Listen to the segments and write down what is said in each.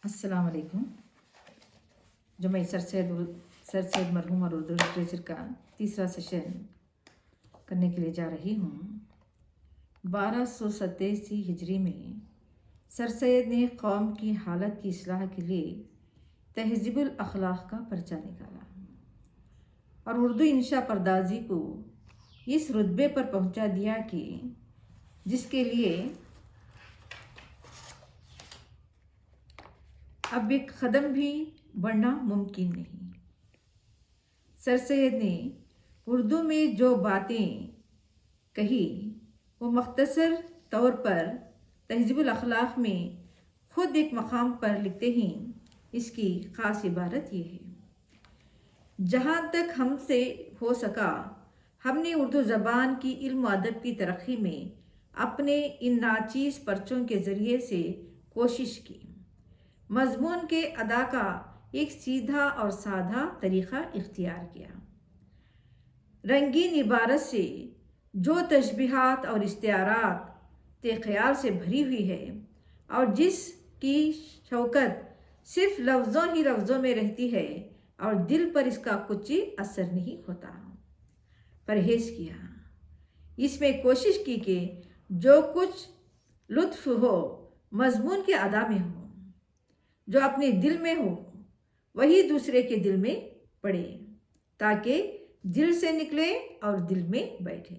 अस्सलाम वालेकुम। जो मैं सर सैद मरहूम और उर्दू लिटरेचर का तीसरा सेशन करने के लिए जा रही हूँ। 1227 हिजरी में सर सैद ने कौम की हालत की इस्लाह के लिए तहज़ीबुल अखलाक का पर्चा निकाला और उर्दू इंशा परदाजी को इस रुतबे पर पहुँचा दिया कि जिसके लिए अब एक कदम भी बढ़ना मुमकिन नहीं। सर सैद ने उर्दू में जो बातें कही वो मुख्तसर तौर पर तहज़ीबुल अखलाक में खुद एक मकाम पर लिखते ही इसकी ख़ास इबारत ये है, जहाँ तक हमसे हो सका हमने उर्दू ज़बान की इल्म व अदब की तरक्की में अपने इन नाचीज़ पर्चों के ज़रिए से कोशिश की। मज़मून के अदा का एक सीधा और साधा तरीक़ा इख्तियार किया। रंगीन इबारत से जो तशबीहात और इस्तिआरात ते ख़याल से भरी हुई है और जिसकी शौकत सिर्फ लफ्ज़ों में रहती है और दिल पर इसका कुछ असर नहीं होता। परहेज़ किया, इसमें कोशिश की कि जो कुछ लुत्फ़ हो मज़मून के अदा में हो, जो अपने दिल में हो वही दूसरे के दिल में पड़े ताकि दिल से निकले और दिल में बैठे।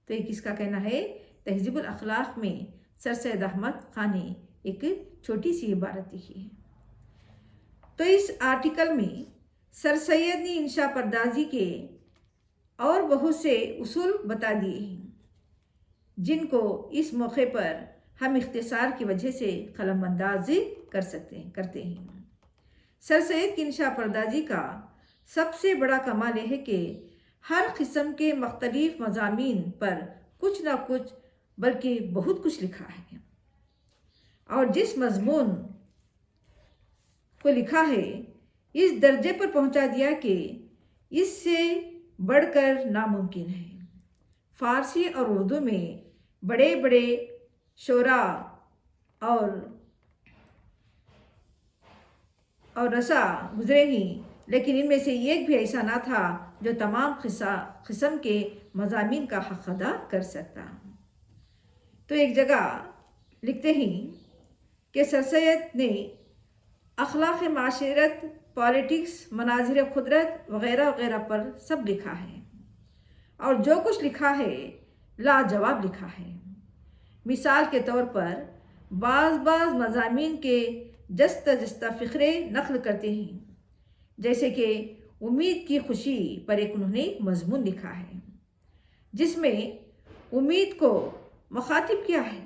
तो ये किसका कहना है? तहज़ीबुल अखलाक में सर सैद अहमद खान ने एक छोटी सी इबारत लिखी है। तो इस आर्टिकल में सर सैद ने इंशा परदाजी के और बहुत से उसूल बता दिए हैं जिनको इस मौके पर हम इख्तिसार की वजह से कलम अंदाजी करते हैं। सर सैद की इंशा परदाजी का सबसे बड़ा कमाल यह है कि हर किस्म के मुख्तलिफ मज़ामीन पर कुछ ना कुछ बल्कि बहुत कुछ लिखा है और जिस मज़मून को लिखा है इस दर्जे पर पहुंचा दिया कि इससे बढ़कर नामुमकिन है। फ़ारसी और उर्दू में बड़े बड़े शोरा और रसा गुजरे ही, लेकिन इनमें से एक भी ऐसा ना था जो तमाम किस्म के मज़ामीन का हक़ अदा कर सकता। तो एक जगह लिखते हैं कि सर सैद ने अखलाक़ माशरत, पॉलिटिक्स, मनाजिर क़ुदरत वग़ैरह वग़ैरह पर सब लिखा है और जो कुछ लिखा है लाजवाब लिखा है। मिसाल के तौर पर बाज़ मज़ामीन के जस्ता फ़िक्रे नक़ल करते हैं, जैसे कि उम्मीद की खुशी पर एक उन्होंने मज़मून लिखा है जिसमें उम्मीद को मुखातिब किया है।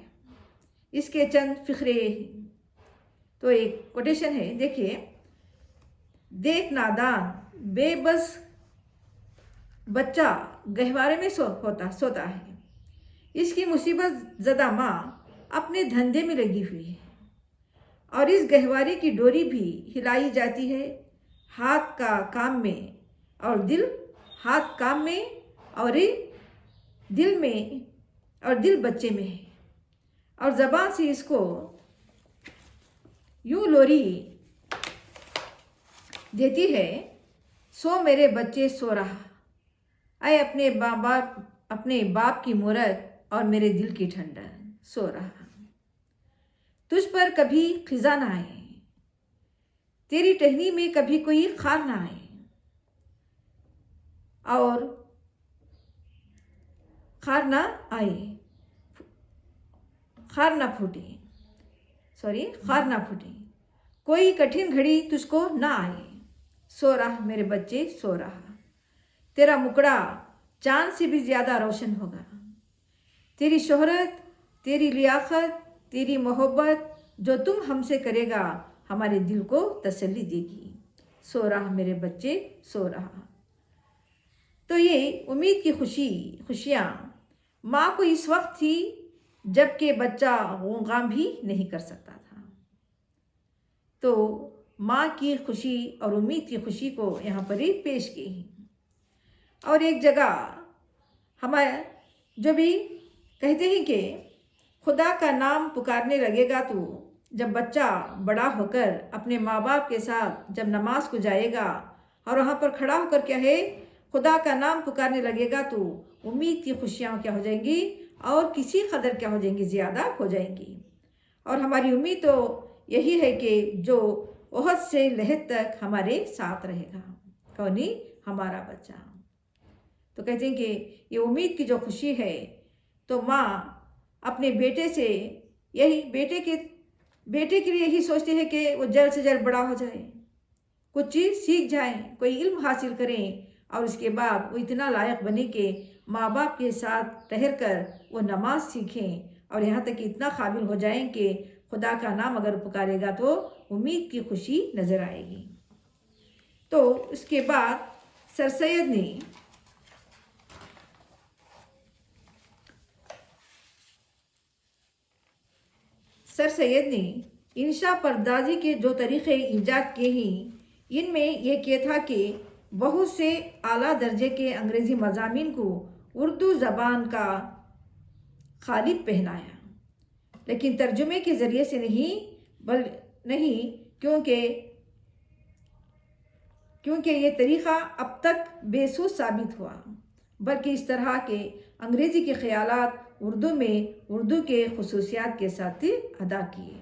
इसके चंद फ़िक्रे तो एक कोटेशन है, देखिए, देख नादान बेबस बच्चा गहवारे में सोता है, इसकी मुसीबत ज़दा माँ अपने धंधे में लगी हुई है और इस गहवारे की डोरी भी हिलाई जाती है हाथ का काम में और दिल हाथ काम में और दिल में और दिल बच्चे में है और ज़बान से इसको यूँ लोरी देती है, सो मेरे बच्चे सो रहा, आए अपने बाप की मूरत और मेरे दिल की ठंडक सो रहा। तुझ पर कभी खिज़ा ना आए, तेरी टहनी में कभी कोई खार ना आए और खार ना फूटे, कोई कठिन घड़ी तुझको ना आए, सो रहा मेरे बच्चे सो रहा, तेरा मुकड़ा चांद से भी ज़्यादा रोशन होगा, तेरी शोहरत, तेरी लियाकत, तेरी मोहब्बत जो तुम हमसे करेगा हमारे दिल को तसल्ली देगी, सो रहा मेरे बच्चे सो रहा। तो ये उम्मीद की खुशियाँ माँ को इस वक्त थी जबकि बच्चा गूंगा भी नहीं कर सकता था। तो माँ की खुशी और उम्मीद की खुशी को यहाँ पर ही पेश की है। और एक जगह हमारे जो भी कहते हैं कि खुदा का नाम पुकारने लगेगा तो जब बच्चा बड़ा होकर अपने माँ बाप के साथ जब नमाज को जाएगा और वहाँ पर खड़ा होकर क्या है खुदा का नाम पुकारने लगेगा तो उम्मीद की खुशियाँ क्या हो जाएंगी और किसी कदर क्या हो जाएंगी, ज़्यादा हो जाएंगी। और हमारी उम्मीद तो यही है कि जो ओहद से लहद तक हमारे साथ रहेगा, कौन ही हमारा बच्चा। तो कहते हैं कि ये उम्मीद की जो खुशी है तो माँ अपने बेटे से यही बेटे के लिए यही सोचते हैं कि वो जल्द से जल्द बड़ा हो जाए, कुछ चीज़ सीख जाए, कोई इल्म हासिल करें और उसके बाद वो इतना लायक बने कि माँ बाप के साथ ठहर कर वो नमाज सीखें और यहाँ तक कि इतना काबिल हो जाएं कि खुदा का नाम अगर पुकारेगा तो उम्मीद की खुशी नज़र आएगी। तो उसके बाद सर सैयद ने इंशा परदाजी के जो तरीक़े ईजाद किए हैं, इनमें यह किया था कि बहुत से आला दर्जे के अंग्रेज़ी मज़ामीन को उर्दू ज़बान का खालिब पहनाया, लेकिन तर्जुमे के ज़रिए से नहीं क्योंकि ये तरीक़ा अब तक बेसूद साबित हुआ, बल्कि इस तरह के अंग्रेज़ी के ख़यालात उर्दू में उर्दू के खुसूसियात के साथ अदा किए।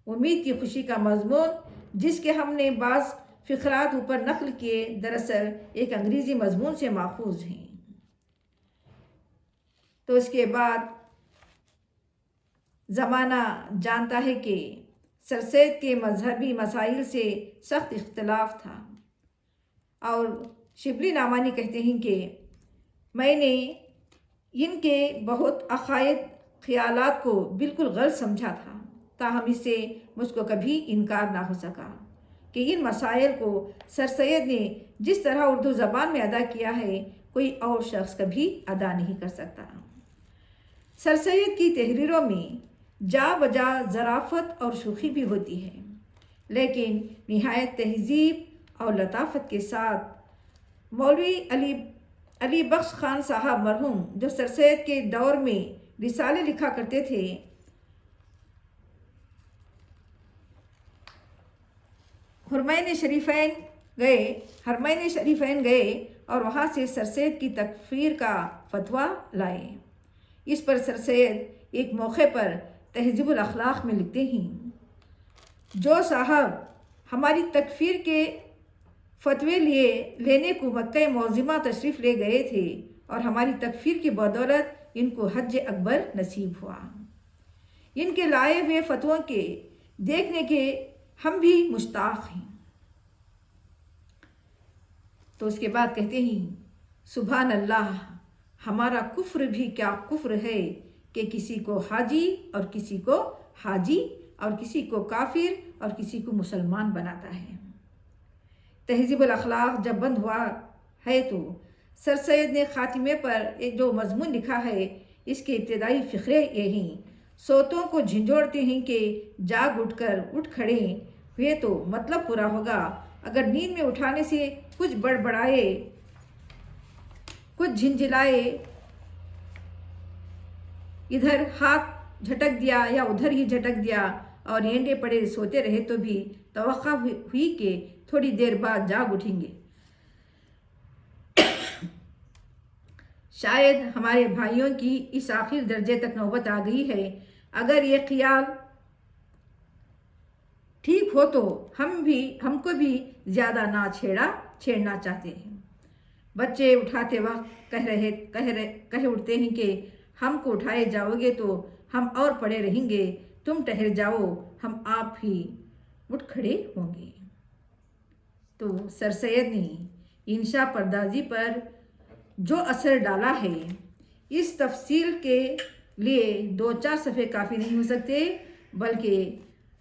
उम्मीद की खुशी का मज़मून जिसके हमने बाज़ फ़िक़रात ऊपर नक़ल किए दरअसल एक अंग्रेज़ी मज़मून से माखूज़ हैं। तो इसके बाद ज़माना जानता है कि सर सैयद के मजहबी मसाइल से सख्त इख्तलाफ था और शिबली नामानी कहते हैं कि मैंने इनके बहुत अकायद ख़यालात को बिल्कुल गलत समझा था, ताहम इससे मुझको कभी इनकार ना हो सका कि इन मसाइल को सर सैयद ने जिस तरह उर्दू ज़बान में अदा किया है कोई और शख्स कभी अदा नहीं कर सकता। सर सैयद की तहरीरों में जा बजा ज़राफ़त और शुखी भी होती है, लेकिन निहायत तहज़ीब और लताफ़त के साथ मौलवी अली बख्श खान साहब मरहूम जो सर सैयद के दौर में रिसाले लिखा करते थे, हरमैन शरीफैन गए और वहाँ से सर सैयद की तकफ़ीर का फतवा लाए। इस पर सर सैयद एक मौके पर तहज़ीबुल अखलाक में लिखते हैं, जो साहब हमारी तकफ़ीर के फतवे लेने को मक्का मौज़िमा तशरीफ़ ले गए थे और हमारी तकफ़ीर की बदौलत इनको हज अकबर नसीब हुआ। इनके लाए हुए फतवों के देखने के हम भी मुश्ताक़ हैं। तो उसके बाद कहते हैं, सुभान अल्लाह, हमारा कुफ्र भी क्या कुफ्र है कि किसी को हाजी और किसी को हाजी और किसी को काफिर और किसी को मुसलमान बनाता है। तहज़ीबुल अखलाक जब बंद हुआ है तो सर सैयद ने ख़ातिमे पर एक जो मज़मून लिखा है, इसके इब्तदाई फ़िक्रे यही सोतों को झिंझोड़ते हैं कि जाग उठ खड़े हुए तो मतलब पूरा होगा। अगर नींद में उठाने से कुछ बड़बड़ाए, कुछ झिंझिलाए, इधर हाथ झटक दिया या उधर ही झटक दिया और एंडे पड़े सोते रहे तो भी तवक्का हुई कि थोड़ी देर बाद जाग उठेंगे। शायद हमारे भाइयों की इस आखिर दर्जे तक नौबत आ गई है। अगर ये ख्याल ठीक हो तो हमको भी ज़्यादा ना छेड़ना चाहते हैं। बच्चे उठाते वक्त कह उठते हैं कि हमको उठाए जाओगे तो हम और पड़े रहेंगे, तुम ठहर जाओ, हम आप ही उठ खड़े होंगे। तो सर सैयद ने इंशा परदाजी पर जो असर डाला है, इस तफसील के लिए 2-4 सफ़े काफ़ी नहीं हो सकते, बल्कि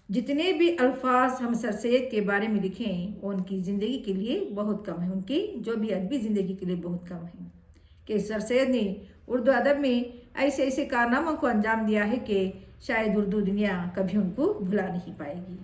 जितने भी अल्फाज हम सर सैयद के बारे में लिखें वो उनकी ज़िंदगी के लिए बहुत कम है, उनकी जो भी अदबी ज़िंदगी के लिए बहुत कम है। कि सर सैयद ने उर्दू अदब में ऐसे कारनामों को अंजाम दिया है कि शायद उर्दू दुनिया कभी उनको भुला नहीं पाएगी।